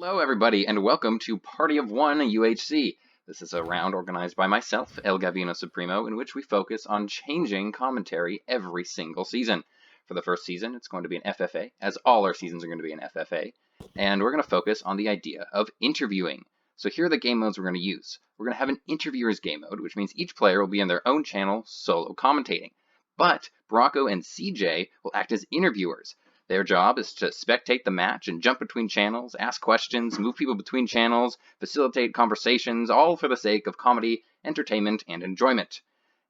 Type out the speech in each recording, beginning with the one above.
Hello everybody and welcome to Party of One UHC. This is a round organized by myself, El Gavino Supremo, in which we focus on changing commentary every single season. For the first season, it's going to be an FFA, as all our seasons are going to be an FFA, and we're going to focus on the idea of interviewing. So here are the game modes we're going to use. We're going to have an interviewer's game mode, which means each player will be in their own channel solo commentating. But Brocco and CJ will act as interviewers. Their job is to spectate the match and jump between channels, ask questions, move people between channels, facilitate conversations, all for the sake of comedy, entertainment, and enjoyment.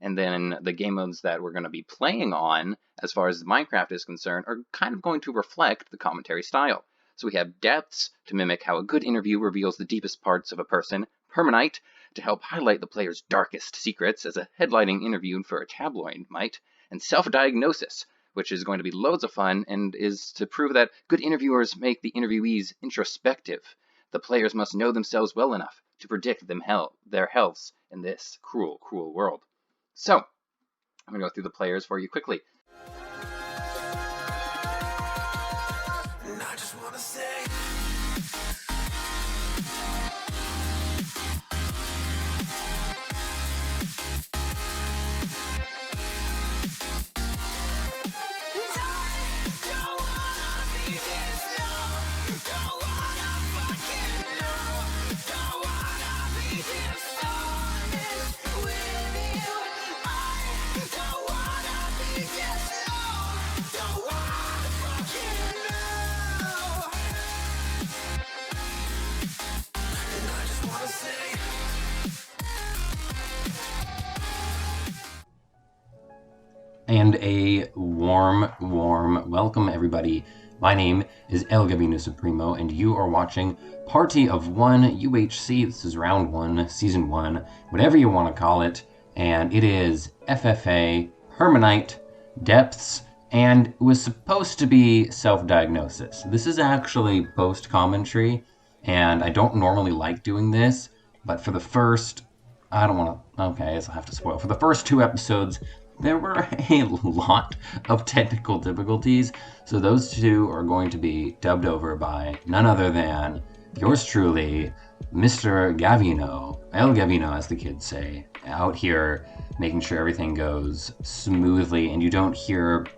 And then the game modes that we're going to be playing on, as far as Minecraft is concerned, are kind of going to reflect the commentary style. So we have depths to mimic how a good interview reveals the deepest parts of a person, Permanight to help highlight the player's darkest secrets as a headlining interview for a tabloid might, and self-diagnosis, which is going to be loads of fun and is to prove that good interviewers make the interviewees introspective. The players must know themselves well enough to predict their healths in this cruel, cruel world. So, I'm going to go through the players for you quickly. I just want to say And a warm welcome, everybody. My name is El Gavino Supremo, and you are watching Party of One UHC. This is round 1, season 1, whatever you want to call it. And it is FFA, Permanight, depths, and it was supposed to be self-diagnosis. This is actually post-commentary, and I don't normally like doing this, but for the first, I don't want to, okay, I guess I'll have to spoil. For the first 2 episodes, there were a lot of technical difficulties, so those 2 are going to be dubbed over by none other than yours truly, Mr. Gavino, El Gavino as the kids say, out here making sure everything goes smoothly and you don't hear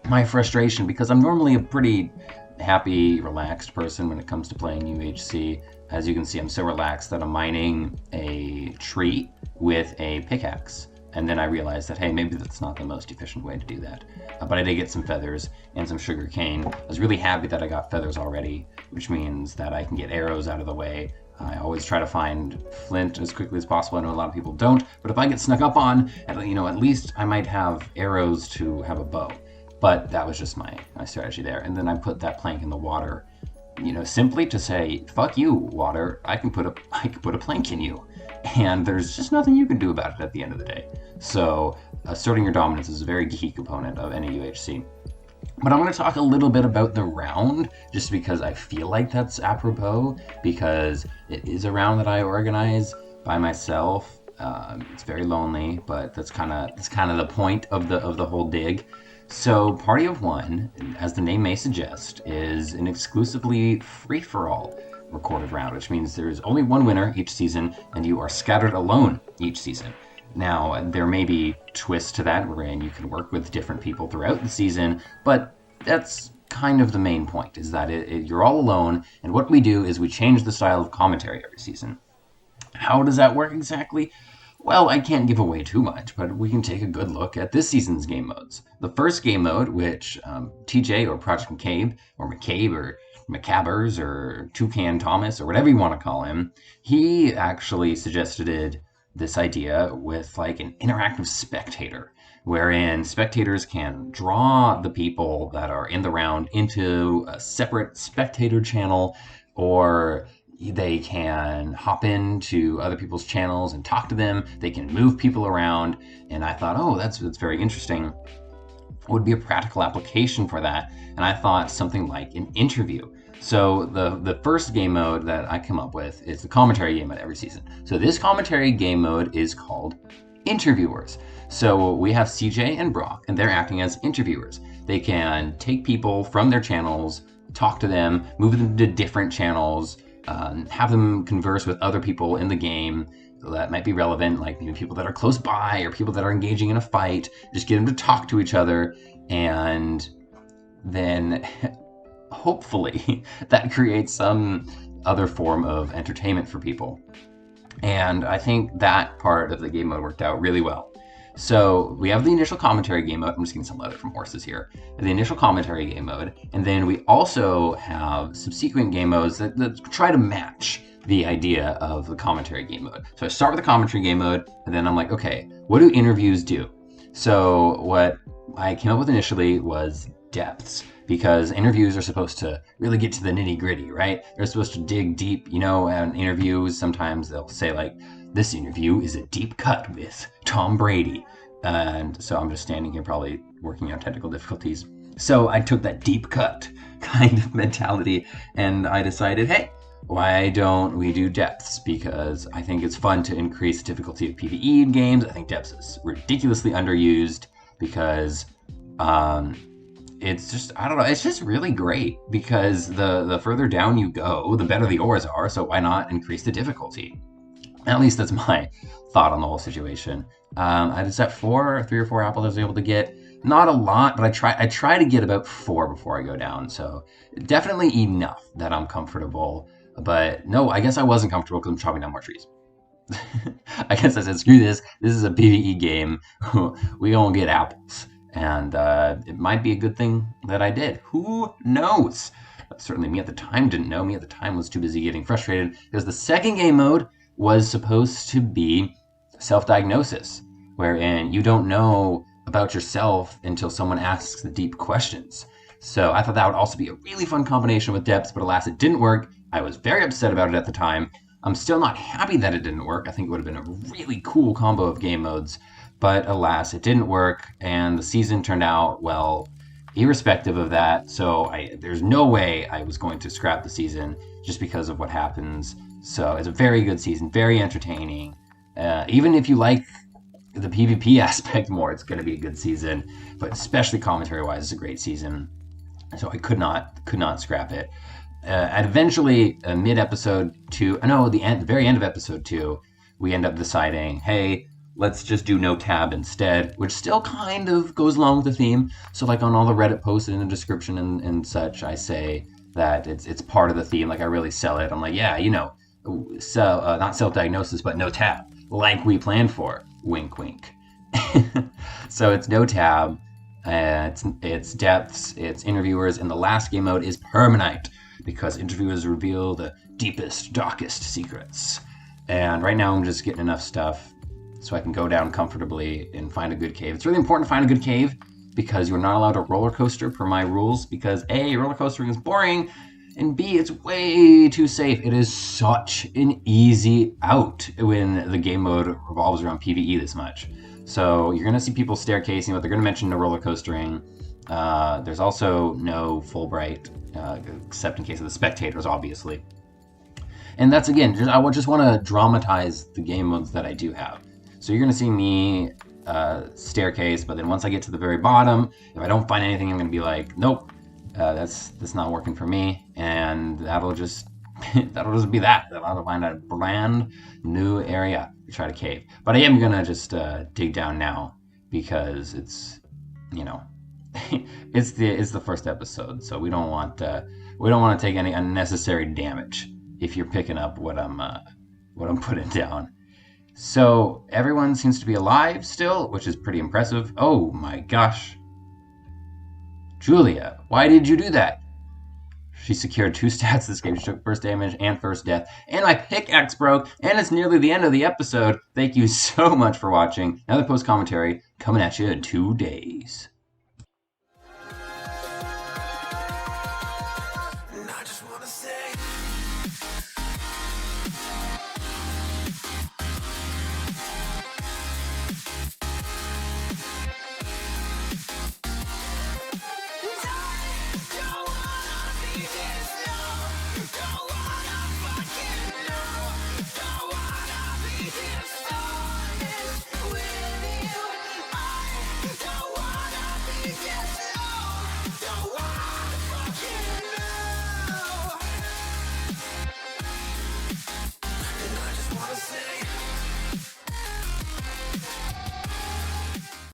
my frustration, because I'm normally a pretty happy, relaxed person when it comes to playing UHC. As you can see, I'm so relaxed that I'm mining a tree with a pickaxe. And then I realized that, hey, maybe that's not the most efficient way to do that. But I did get some feathers and some sugar cane. I was really happy that I got feathers already, which means that I can get arrows out of the way. I always try to find flint as quickly as possible. I know a lot of people don't, but if I get snuck up on, at least I might have arrows to have a bow. But that was just my strategy there. And then I put that plank in the water, simply to say, fuck you, water. I can put a plank in you. And there's just nothing you can do about it at the end of the day. So asserting your dominance is a very key component of any UHC. But I'm going to talk a little bit about the round, just because I feel like that's apropos, because it is a round that I organize by myself. It's very lonely, but that's kind of the point of the whole dig. So Party of One, as the name may suggest, is an exclusively free-for-all recorded round, which means there's only one winner each season, and you are scattered alone each season. Now, there may be twists to that, wherein you can work with different people throughout the season, but that's kind of the main point, is that you're all alone, and what we do is we change the style of commentary every season. How does that work exactly? Well, I can't give away too much, but we can take a good look at this season's game modes. The first game mode, which TJ or Project McCabe, or McCabe, or Macabbers, or Toucan Thomas, or whatever you want to call him, he actually suggested this idea with like an interactive spectator, wherein spectators can draw the people that are in the round into a separate spectator channel, or they can hop into other people's channels and talk to them. They can move people around. And I thought, oh, that's very interesting. Would be a practical application for that. And I thought something like an interview. So the first game mode that I come up with is the commentary game mode every season. So this commentary game mode is called Interviewers. So we have CJ and Brock, and they're acting as interviewers. They can take people from their channels talk to them, move them to different channels, have them converse with other people in the game that might be relevant, like maybe people that are close by or people that are engaging in a fight. Just get them to talk to each other, and then hopefully that creates some other form of entertainment for people. And I think that part of the game mode worked out really well. So we have the initial commentary game mode. I'm just getting some leather from horses here. The initial commentary game mode. And then we also have subsequent game modes that try to match the idea of the commentary game mode. So I start with the commentary game mode, and then I'm like, okay, what do interviews do? So what I came up with initially was depths, because interviews are supposed to really get to the nitty gritty, right? They're supposed to dig deep, in interviews. Sometimes they'll say like, this interview is a deep cut with Tom Brady. And so I'm just standing here probably working out technical difficulties. So I took that deep cut kind of mentality, and I decided, hey, why don't we do depths? Because I think it's fun to increase the difficulty of PvE in games. I think depths is ridiculously underused because it's just, I don't know, it's just really great, because the further down you go, the better the ores are, so why not increase the difficulty? At least that's my thought on the whole situation. I just at 3 or 4 apples I was able to get. Not a lot, but I try to get about 4 before I go down, so definitely enough that I'm comfortable. But no, I guess I wasn't comfortable because I'm chopping down more trees. I guess I said, screw this. This is a PvE game. We don't get apples. And it might be a good thing that I did. Who knows? Certainly me at the time didn't know. Me at the time was too busy getting frustrated, because the second game mode was supposed to be self-diagnosis, wherein you don't know about yourself until someone asks the deep questions. So I thought that would also be a really fun combination with depths, but alas, it didn't work. I was very upset about it at the time. I'm still not happy that it didn't work. I think it would have been a really cool combo of game modes, but alas, it didn't work, and the season turned out, well, irrespective of that. So there's no way I was going to scrap the season just because of what happens. So it's a very good season, very entertaining. Even if you like the PvP aspect more, it's going to be a good season, but especially commentary-wise, it's a great season. So I could not scrap it. And eventually, mid-episode 2, the very end of episode 2, we end up deciding, hey, let's just do no tab instead, which still kind of goes along with the theme. So like on all the Reddit posts in the description and such, I say that it's part of the theme. Like I really sell it. I'm like, yeah, so not self-diagnosis, but no tab, like we planned for. Wink, wink. So it's no tab, it's depths, it's interviewers, and the last game mode is Permanight, because interviewers reveal the deepest, darkest secrets. And right now I'm just getting enough stuff so I can go down comfortably and find a good cave. It's really important to find a good cave, because you're not allowed to roller coaster per my rules, because A, roller coastering is boring, and B, it's way too safe. It is such an easy out when the game mode revolves around PvE this much. So you're going to see people staircasing, but they're going to mention no roller coastering. There's also no Fulbright, except in case of the spectators, obviously. And that's, again, I just want to dramatize the game modes that I do have. So you're going to see me staircase, but then once I get to the very bottom, if I don't find anything, I'm going to be like, nope, that's not working for me, and that'll just be that. I'll find a brand new area to try to cave. But I am going to just dig down now, because it's, it's the first episode, so we don't want to take any unnecessary damage if you're picking up what I'm putting down. So everyone seems to be alive still, which is pretty impressive. Oh my gosh. Julia, why did you do that? She secured 2 stats this game. She took first damage and first death. And my pickaxe broke, and it's nearly the end of the episode. Thank you so much for watching. Another post commentary coming at you in 2 days.